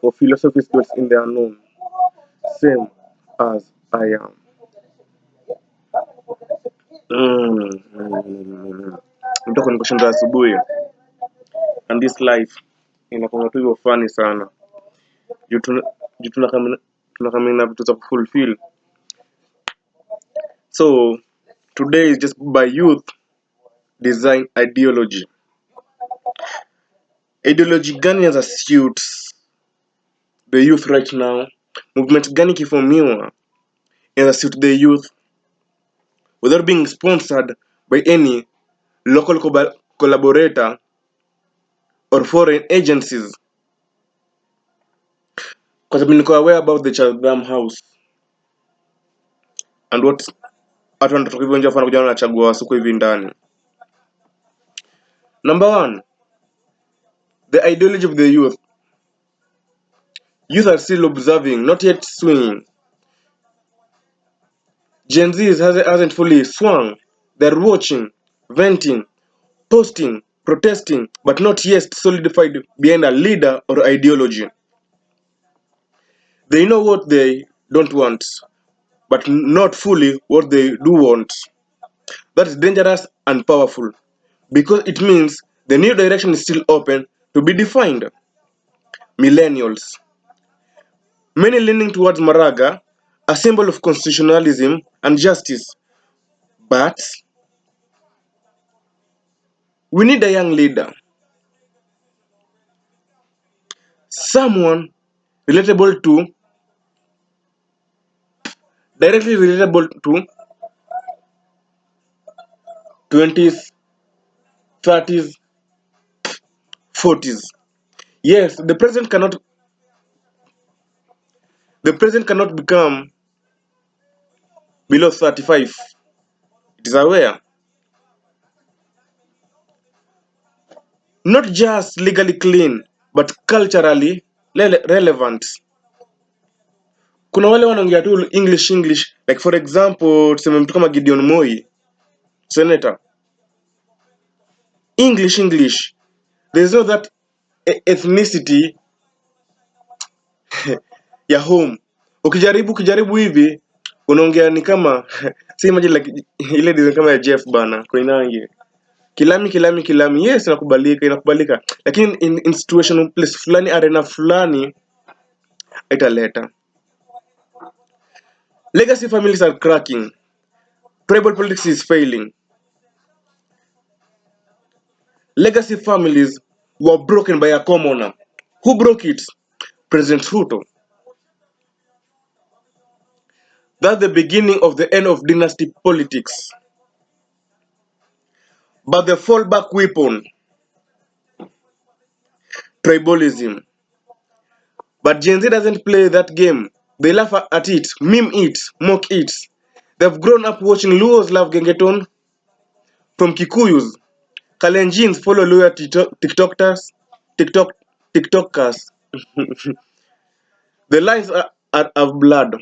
or philosophies dwells in the unknown, same as I am. Nitoka nikushinda asubuhi, and this life inakuwa tu hivyo funny sana. Juu tunakamina na vitu za kufulfill. So today is just by youth design ideology. Ideology gani as a suits the youth right now? Movement gani kifomiwa as a suit the youth without being sponsored by any local collaborator or foreign agencies? Because I've been aware about the Chaldam house and what watu wanatoka hivyo nje wafana kuja wanachagua wasuko hivi ndani. Number one, the ideology of the youth. Youth are still observing, not yet swinging. Gen Z hasn't fully swung. They're watching, venting, posting, protesting, but not yet solidified behind a leader or ideology. They know what they don't want, but not fully what they do want. That is dangerous and powerful because it means the new direction is still open to be defined. Millennials, many leaning towards Maraga, a symbol of constitutionalism and justice. But we need a young leader, someone relatable to, directly relatable to 20s, 30s, 40s. Yes, the president cannot become below 35. It is aware. Not just legally clean, but culturally relevant. Kuna wale wanaongea tu English, like for example, tuseme mtu kama Gideon Moi, senator. English. There's no that ethnicity ya home. Ukijaribu hivi unaongea ni kama si imagine like ile design kama ya Jeff bana Koinange. Kilami. Yes, inakubalika. Lakini in situation place fulani, arena fulani italeta. Legacy families are cracking. Tribal politics is failing. Legacy families were broken by a commoner. Who broke it? President Ruto. That's the beginning of the end of dynasty politics. But the fallback weapon, tribalism. But Gen Z doesn't play that game. They laugh at it, meme it, mock it. They've grown up watching Luos love Gengeton from Kikuyus. Kalenjins follow loyal TikTokers. TikTok, TikTokers. The lines are of blood.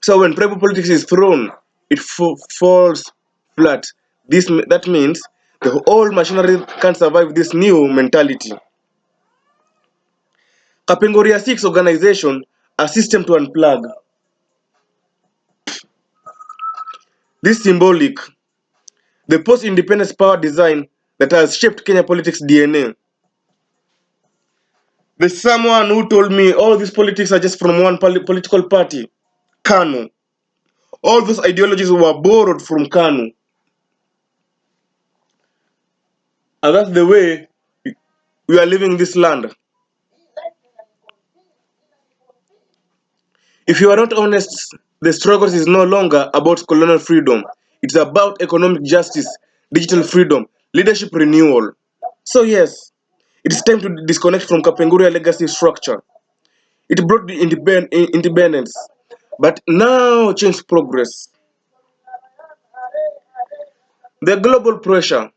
So when tribal politics is thrown, it falls flat. That means the whole machinery can't survive this new mentality. Kapengoria 6 organization, a system to unplug. This symbolic, the post-independence power design that has shaped Kenya politics DNA. There's someone who told me all these politics are just from one political party, KANU. All those ideologies were borrowed from KANU. And that's the way we are living in this land. If you are not honest, the struggle is no longer about colonial freedom. It's about economic justice, digital freedom, leadership renewal. So yes, it's time to disconnect from Kapenguria legacy structure. It brought the independence, but now change progress. The global pressure.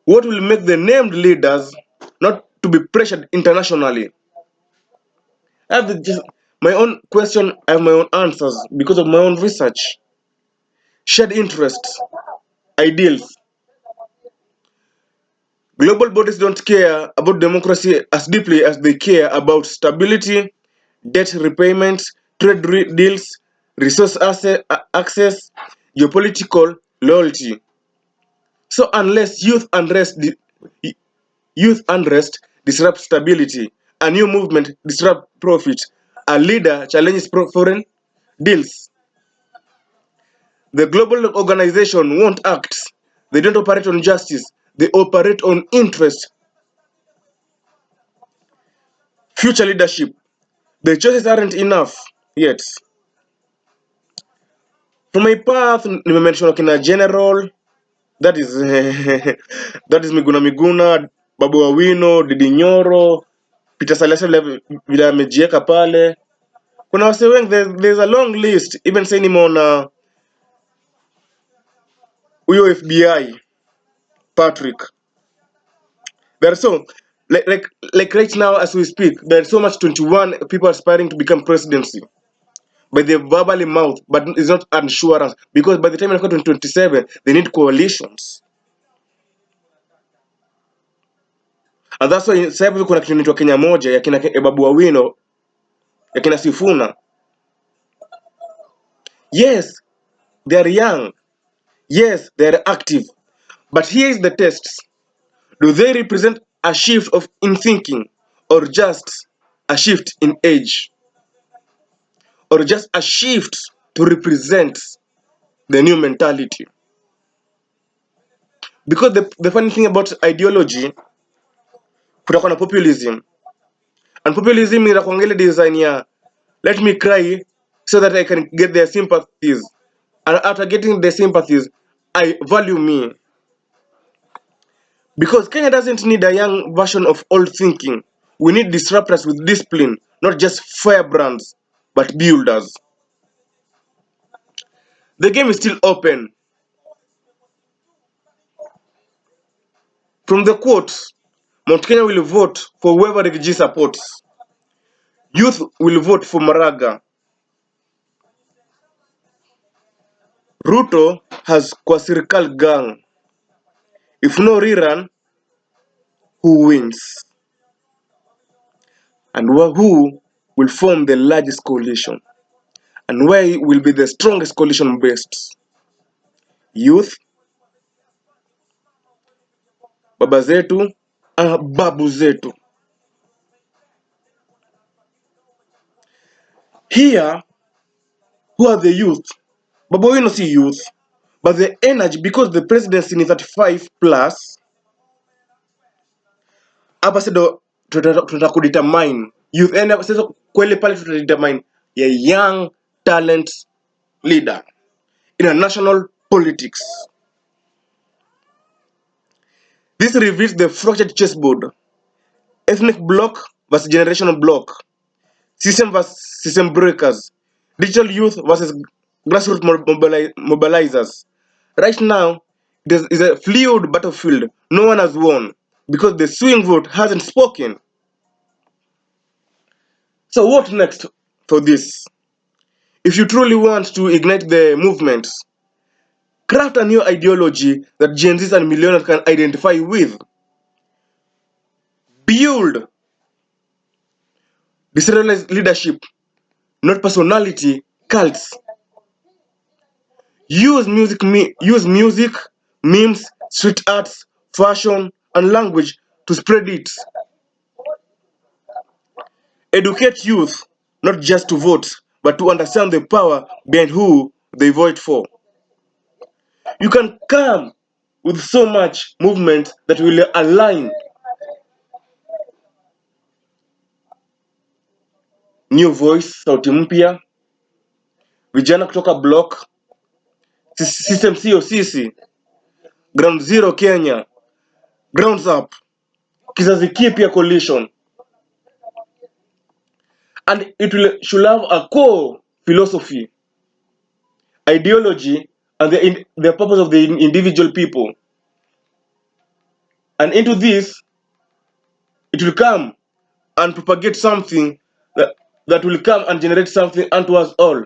What will make the named leaders not to be pressured internationally? I have my own question, I have my own answers because of my own research. Shared interests, ideals. Global bodies don't care about democracy as deeply as they care about stability, debt repayments, deals, access, geopolitical loyalty. So unless youth unrest disrupts stability, a new movement disrupts profit, a leader challenges foreign deals, the global organization won't act. They don't operate on justice. They operate on interest. Future leadership. The choices aren't enough yet. From my path, nimemention kina General, that is that is Miguna, Babu Awino, Didi Nyoro, Peter Salesa vile amejieka pale. Kuna wase wengi, there's a long list. Even say nimeona huyo FBI, Patrick. There are so like right now as we speak, there are so much 21 people aspiring to become presidency by the verbally mouth, but it's not assurance because by the time they come to 2027, they need coalitions, and that's why sasa hivi kuna kitu inaitwa Kenya moja ya kina Babu Awino, ya kina Sifuna. Yes, they are young. Yes, they are active. But here is the test: do they represent a shift in thinking, or just a shift in age, or just a shift to represent the new mentality? Because the funny thing about ideology, kutakuwa na populism. And populism inakuanga ile design ya let me cry so that I can get their sympathies. And after getting their sympathies, I value me. Because Kenya doesn't need a young version of old thinking. We need disruptors with discipline, not just firebrands, but builders. The game is still open. From the quote, Mount Kenya will vote for whoever Rigiji supports. Youth will vote for Maraga. Ruto has Kwasirikal gang. If no rerun, who wins? And who will form the largest coalition? And where will be the strongest coalition based? Youth, baba zetu, babu zetu. Here, who are the youth? Baba we no see youth, but the energy, because the presidency is 35 plus, hapa sasa tunataka kudetermine youth, and sasa kweli pale tutadetermine a young talent leader in a national politics. This reveals the fractured chessboard: ethnic block versus generational block, system versus system breakers, digital youth versus grassroots mobilizers. Right now, it is a fluid battlefield. No one has won because the swing vote hasn't spoken. So what next for this? If you truly want to ignite the movement, craft a new ideology that Gen Zs and millennials can identify with. Build decentralized leadership, not personality cults. Use music, memes, street arts, fashion, and language to spread it. Educate youth, not just to vote, but to understand the power behind who they vote for. You can come with so much movement that will align new voice, sauti mpya, vijana kutoka block, system sio sisi, ground zero Kenya, grounds up, kizazi kipya coalition. And should have a core philosophy, ideology, and the purpose of the individual people. And into this, it will come and propagate something that will come and generate something unto us all.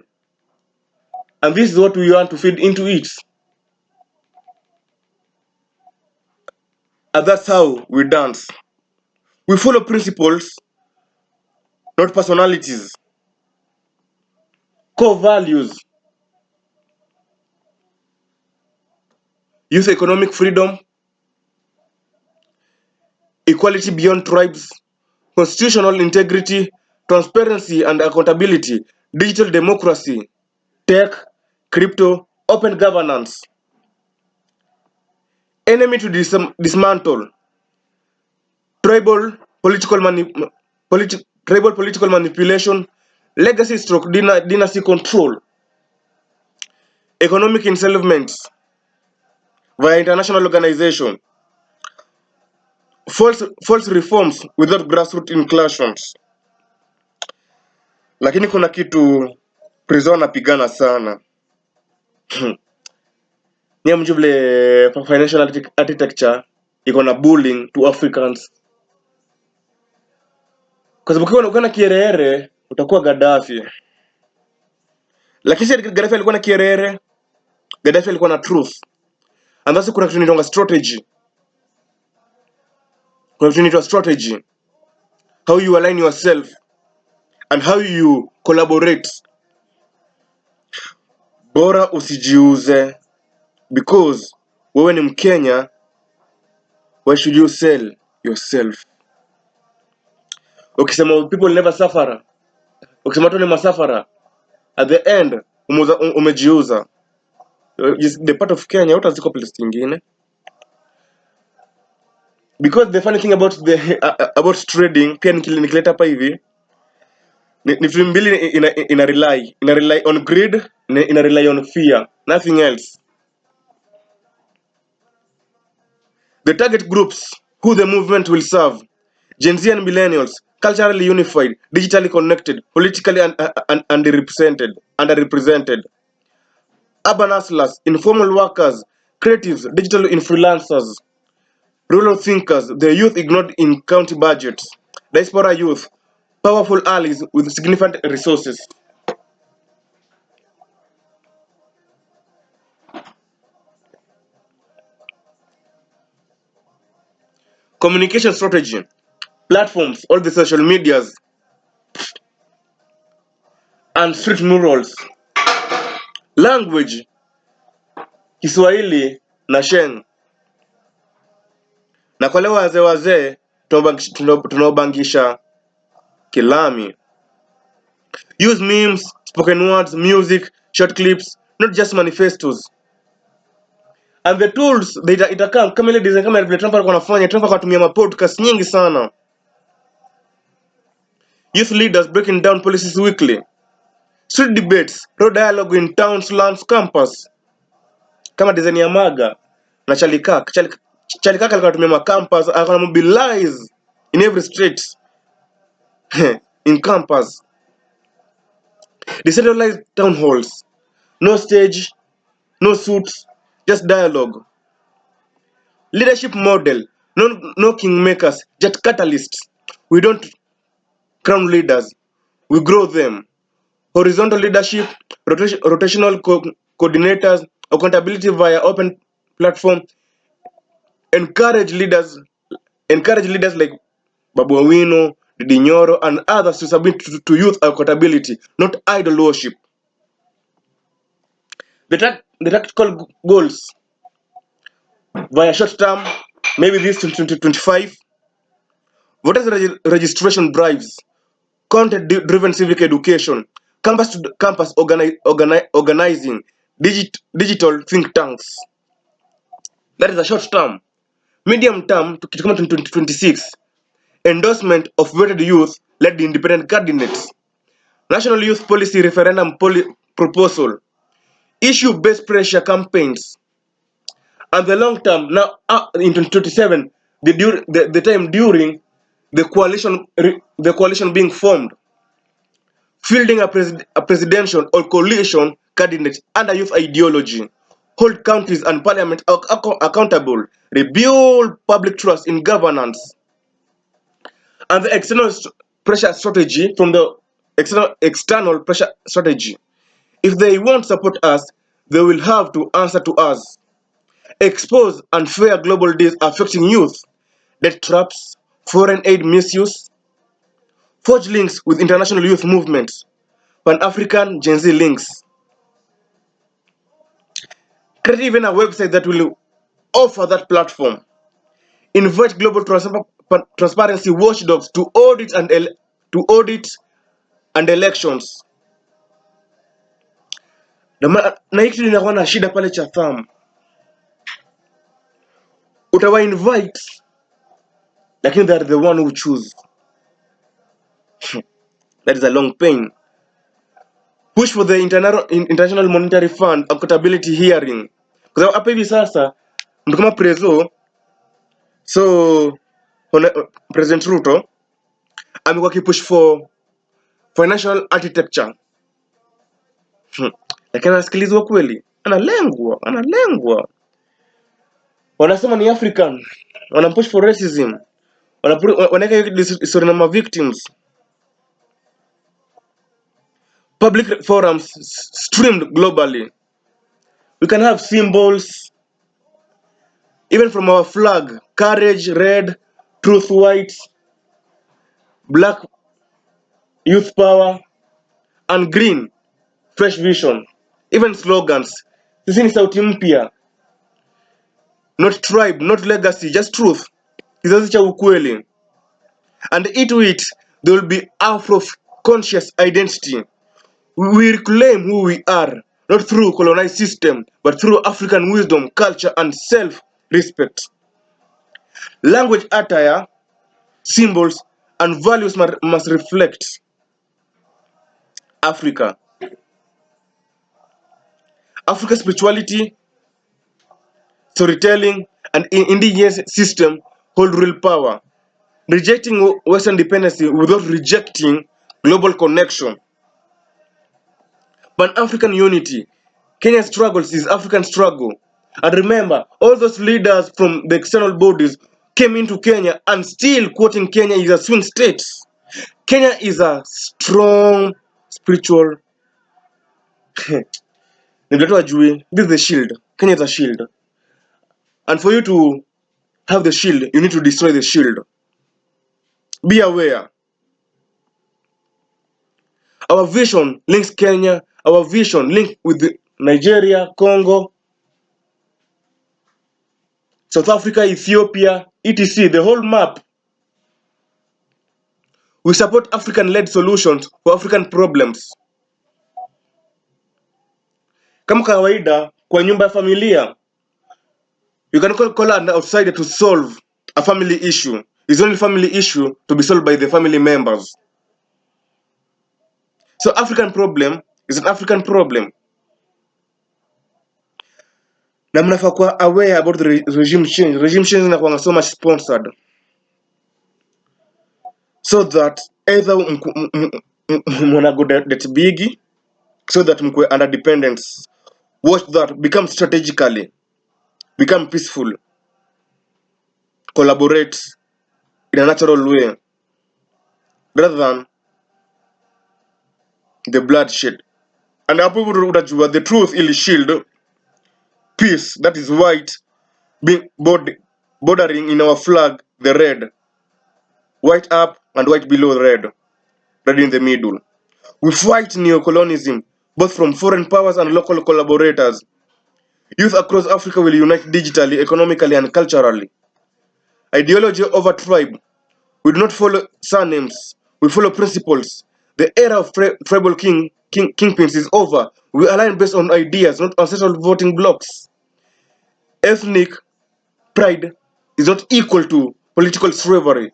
And this is what we want to feed into it. And that's how we dance. We follow principles, not personalities. Core values: youth economic freedom, equality beyond tribes, constitutional integrity, transparency and accountability, digital democracy, tech, crypto, open governance. Enemy to dismantle: tribal political tribal political manipulation, legacy stroke dynasty control, economic enslavement via international organization, false reforms without grassroots inclusions. Lakini kuna kitu prison anapigana sana. Ni mjue vile financial architecture iko na bullying to Africans. Kwa sababu ukiwa na kierere utakuwa Gaddafi. Lakini si Gaddafi alikuwa na kierere, Gaddafi alikuwa na truth. And that's kuna kitu inaitwa strategy. Kuna kitu inaitwa strategy. How you align yourself and how you collaborate. Bora usijiuze, because wewe ni Mkenya, why should you sell yourself? Ukisema people never suffer, ukisema tu ni masafara, at the end umejiuza. The part of Kenya utaziko place nyingine. Because the funny thing about about trading, pia nikileta hapa hivi, ni vitu mbili ina rely on greed, ina rely on fear, nothing else. The target groups who the movement will serve: Gen Z and millennials, culturally unified, digitally connected, politically underrepresented. Urban hustlers, informal workers, creatives, digital influencers, rural thinkers, the youth ignored in county budgets, diaspora youth, powerful allies with significant resources. Communication strategy: platforms, all the social medias, and street murals. Language: Kiswahili na Sheng. Na kwa leo wazee tunaobangisha kilami. Use memes, spoken words, music, short clips, not just manifestos. And the tools itakaa kama ile design kama vile Trump alikuwa anafanya. Trump akatumia podcast nyingi sana. Youth leaders breaking down policies weekly. Street debates, road dialogue in towns, lands, campus. Kama design ya Maga na Chalikak. Chalikak alikuwa anatumia campus, alikuwa mobilize in every street in campus. Decentralized town halls. No stage, no suits, just dialogue. Leadership model: no kingmakers, just catalysts. We don't crown leaders, we grow them. Horizontal leadership, rotational coordinators, accountability via open platform. Encourage leaders like Babu Owino, Didi Nyoro, and others to submit to youth accountability, not idol worship. The tactical goals via short term, maybe this 2025. Voters registration drives, content-driven civic education, campus to campus organizing, digital think tanks. That is a short term. Medium term, to 2026, endorsement of vetted youth led the independent candidates. National youth policy referendum proposal, issue-based pressure campaigns. And the long term, now in 2027, the time during the coalition being formed, fielding a presidential or coalition candidate under youth ideology, hold countries and parliament accountable, rebuild public trust in governance. And the external pressure strategy from the external pressure strategy. If they won't support us, they will have to answer to us. expose unfair global deals affecting youth, debt traps, foreign aid misuse, forge links with international youth movements, Pan-African Gen Z links, create even a website that will offer that platform, invite global transparency watchdogs to audit and elections. Na hiki linakuwa na shida pale cha thumb. Utawa invite, lakini they are the one who choose. That is a long pain. Push for the International Monetary Fund accountability hearing. Kwa sababu hapa hivi sasa mtu kama Prezo, so President Ruto amekuwa kipush for financial architecture. Lakini anasikilizwa kweli? Analengwa. Wanasema ni African, wanampush for racism, wanaweka historia na victims. Public forums streamed globally. We can have symbols, even from our flag: courage, red; truth, white; black, youth power; and green, fresh vision. Even slogans: sisi ni sauti mpya, not tribe, not legacy, just truth, kizazi cha ukweli. And into it, there will be Afro-conscious identity. We reclaim who we are, not through colonized system, but through African wisdom, culture, and self-respect. Language attire, symbols, and values must reflect Africa. Africa's spirituality, storytelling, and indigenous system hold real power. Rejecting Western dependency without rejecting global connection. Pan-African unity. Kenya's struggles is African struggle. And remember, all those leaders from the external bodies came into Kenya and still quoting Kenya is a swing state. Kenya is a strong spiritual. This is the shield. Kenya is a shield. And for you to have the shield, you need to destroy the shield. Be aware. Our vision links Kenya. Our vision links with Nigeria, Congo, South Africa, Ethiopia, etc. The whole map. We support African-led solutions for African problems. Kama kawaida, kwa nyumba ya familia, you can call an outsider to solve a family issue. It's only family issue to be solved by the family members. So African problem is an African problem. Na mnafaa kuwa aware about the regime change. Regime change inakuwa so much sponsored. So that either mwana go that big, so that mkwe under dependence. Watch that, become strategically, become peaceful, collaborate in a natural way, rather than the bloodshed. And hapo utajua the truth ili shield peace, that is white, being bordering in our flag the red, white up and white below red in the middle. We fight neocolonialism both from foreign powers and local collaborators. Youth across Africa will unite digitally, economically, and culturally. Ideology over tribe. We do not follow surnames, we follow principles. The era of tribal kingpins is over. We align based on ideas, not ancestral voting blocks. Ethnic pride is not equal to political slavery.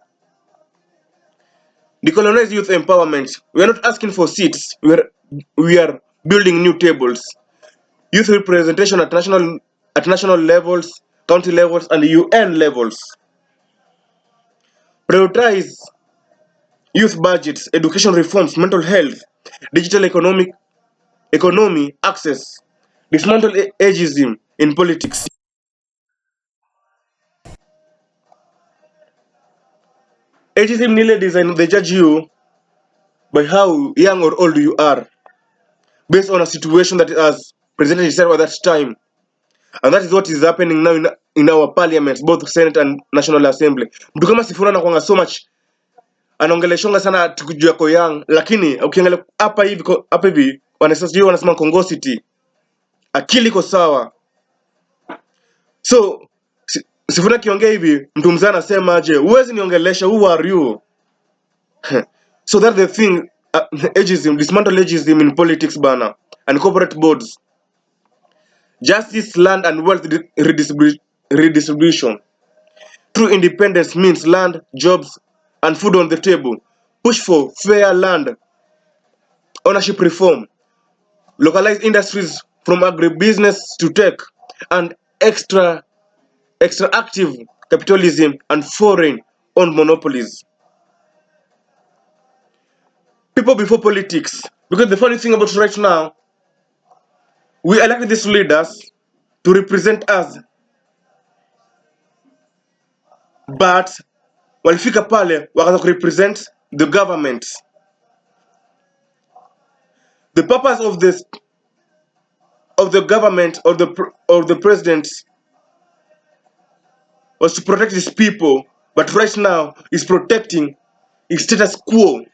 Decolonize youth empowerment. We are not asking for seats. We are building new tables. Youth representation at national levels, county levels, and UN levels. Prioritize youth budgets, education reforms, mental health, digital economy, access. Dismantle ageism in politics. Ageism nearly design they judge you by how young or old you are, based on a situation that has presented itself at that time. And that is what is happening now in our parliaments, both Senate and National Assembly. Mtu kama Sifuna anakuanga so much anaongeleshonga sana tukijua ko young, lakini ukiangalia hapa hivi wanasema congosity, akili iko sawa. So Sifuna kiongea hivi, mtu mzee anasema aje, huwezi niongelesha, who are you? So that's the thing, ageism, dismantle ageism in politics bana, and corporate boards. Justice, land and wealth redistribution. True independence means land, jobs and food on the table. Push for fair land ownership reform. Localize industries from agribusiness to tech, and extractive capitalism and foreign owned monopolies. People before politics. Because the funny thing about right now, we elect these leaders to represent us, but walifika pale wakaanza represent the government. The purpose of the government or the president was to protect his people, but right now is protecting his status quo.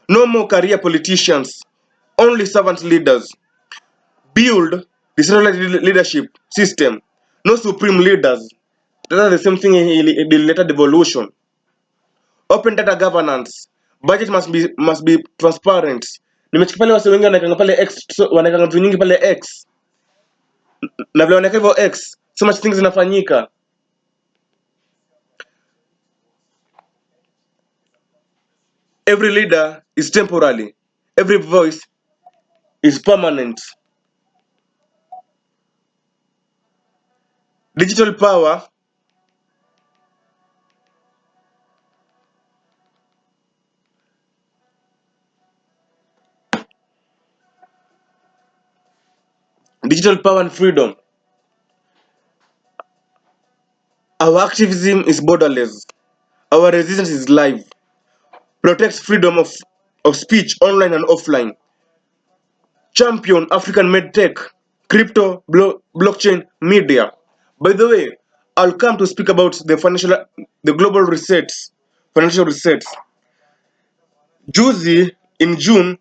No more career politicians, only servant leaders. Build decentralized leadership system, no supreme leaders. That's the same thing in the later devolution. Open data governance. Budget must be transparent. Nimechiki pale wase wengi wanaweka pale X, wanaweka vitu nyingi pale X. Na vile wanaweka hivyo X, so much things zinafanyika. Every leader is temporary. Every voice is permanent. Digital power. Digital power and freedom. Our activism is borderless. Our resistance is live. Protects freedom of speech online and offline. Champion African-made tech, crypto, blockchain, media. By the way, I'll come to speak about the global resets, financial resets. Juzi, in June,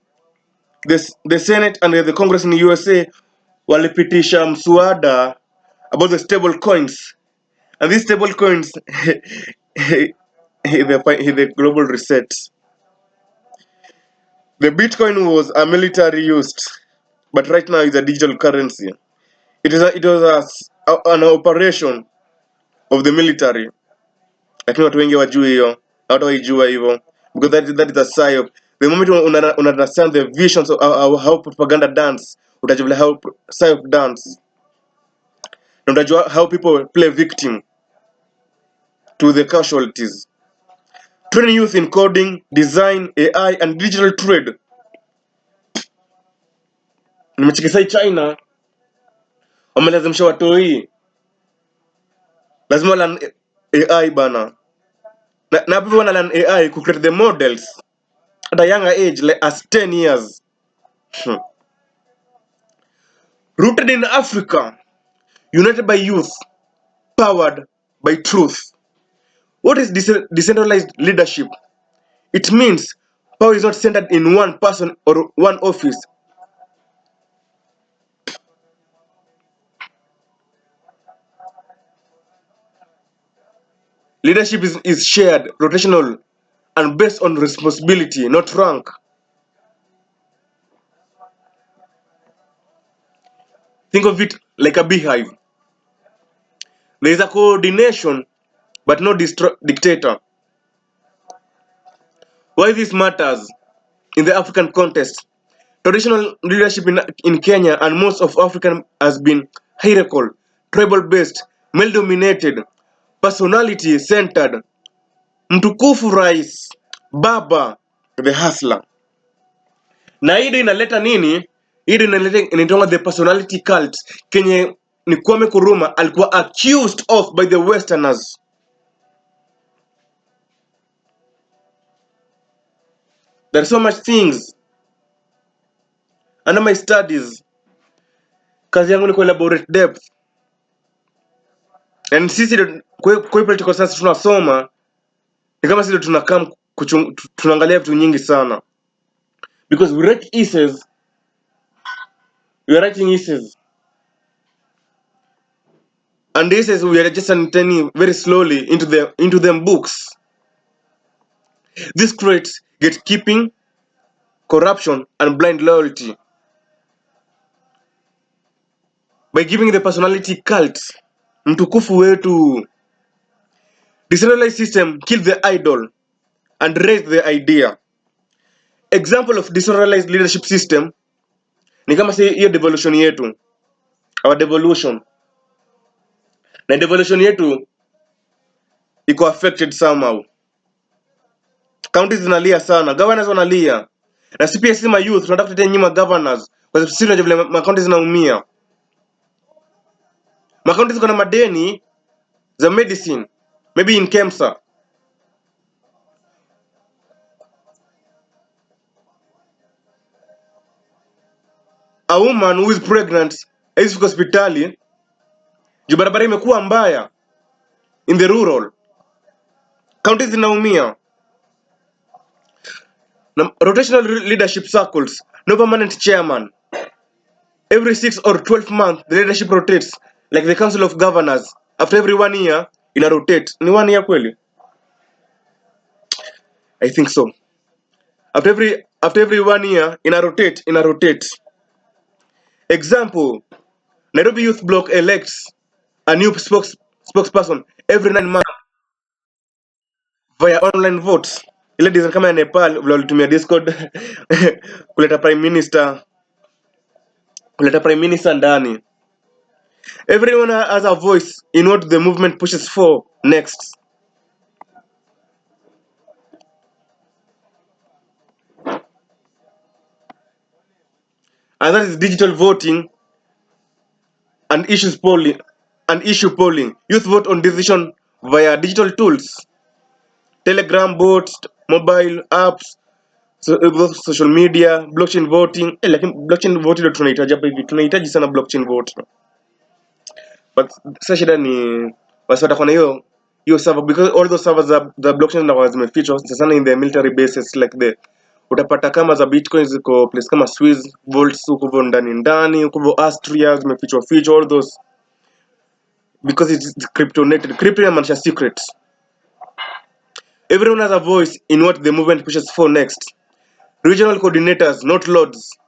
the Senate and the Congress in the USA walipitisha mswada about the stable coins. And these stable coins, the global reset. The Bitcoin was a military used, but right now it's a digital currency. An operation of the military, lakini watu wengi wajui hiyo, hata waijua hivyo, because that is a psyop. The moment una understand the visions of how propaganda dance, utajua vile how psyop dance, na utajua how people play victim to the casualties. Train youth in coding, design, AI and digital trade. Nimechikisai China wamelazimisha watoi lazima learn AI bana. Na people wanna learn AI to create the models at a younger age, like as 10 years. Rooted in Africa, united by youth, powered by truth. What is decentralized leadership? It means power is not centered in one person or one office. Leadership is shared, rotational, and based on responsibility, not rank. Think of it like a beehive. There is a coordination, but no dictator. Why this matters in the African context? Traditional leadership in Kenya and most of Africa has been hierarchical, tribal-based, male-dominated, personality-centered. Mtukufu rais, baba, the hustler. Na hii ndio inaleta nini? Hii ndio inaitwa the personality cult. Kenye ni Kwame Nkrumah alikuwa accused of by the Westerners. There are so much things. Under my studies, kazi yangu ni kuelaborate depth. And sisi kwa political science tunasoma ni kama sisi tunakaa tunaangalia vitu nyingi sana, because we are writing essays, and essays we are just understanding very slowly into them books. This creates gatekeeping, corruption, and blind loyalty. By giving the personality cult, mtukufu wetu, decentralized system kill the idol and raise the idea. Example of decentralized leadership system ni kama hiyo devolution yetu, our devolution. Na devolution yetu iko affected somehow. Counties zinalia sana, governors wanalia. Na sisi pia sisi youth tunataka kutetea nyinyi governors kwa sababu sisi tunajua vile counties zinaumia. Counties ziko na madeni za medicine, maybe in Kemsa. A woman who is pregnant haizifika hospitali juu barabara imekuwa mbaya in the rural. Counties zinaumia. Rotational leadership circles, no permanent chairman. Every 6 or 12 months, the leadership rotates, like the Council of Governors. After every 1 year, ina rotate. Ni 1 year kweli? I think so. After every 1 year, ina rotate. Example, Nairobi Youth Bloc elects a new spokesperson every 9 months via online votes. Ile design kama ya Nepal, vile walitumia Discord kuleta prime minister ndani. Everyone has a voice in what the movement pushes for next. And that is digital voting and issue polling. Youth vote on decision via digital tools, Telegram bots, mobile apps, social media, blockchain voting. Lakini blockchain voting ndio tunahitaji hapa hivi. Tunahitaji sana blockchain vote. But sasa shida ni wasipata kwa hiyo server, because all those servers the blockchain na zimefichwa sana in the military bases, like the utapata kama za bitcoin ziko place kama Swiss vaults huko ndani huko Austria zimefichwa all those, because it's cryptonated. Crypto inamaanisha secrets. Everyone has a voice in what the movement pushes for next. Regional coordinators, not lords.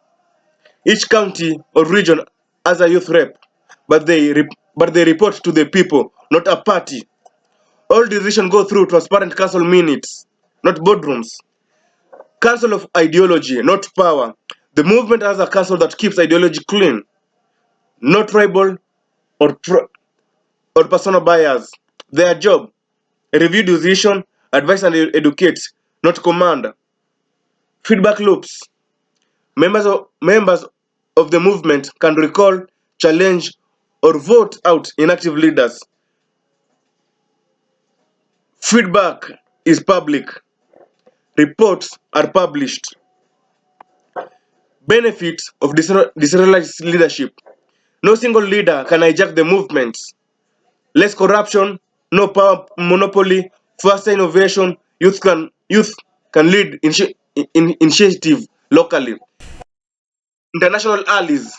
Each county or region has a youth rep, but they report to the people, not a party. All decisions go through transparent council minutes, not boardrooms. Council of ideology, not power. The movement has a council that keeps ideology clean, not tribal or personal bias. Their job: review decision, advise and educate, not command. Feedback loops. Members of the movement can recall, challenge, or vote out inactive leaders. Feedback is public. Reports are published. Benefits of decentralized leadership. No single leader can hijack the movement. Less corruption, no power monopoly, faster innovation. Youth can lead initiative locally. International allies.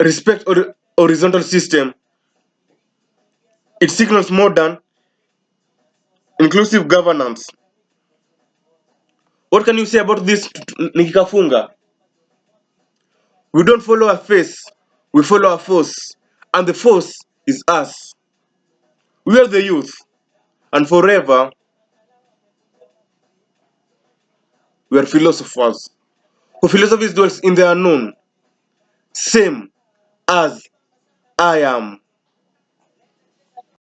Respect horizontal system. It signals modern, inclusive governance. What can you say about this, Nikikafunga? We don't follow a face, we follow a force. And the force is us. We are the youth. And forever, we are philosophers. For philosophy dwells in the unknown, same as I am.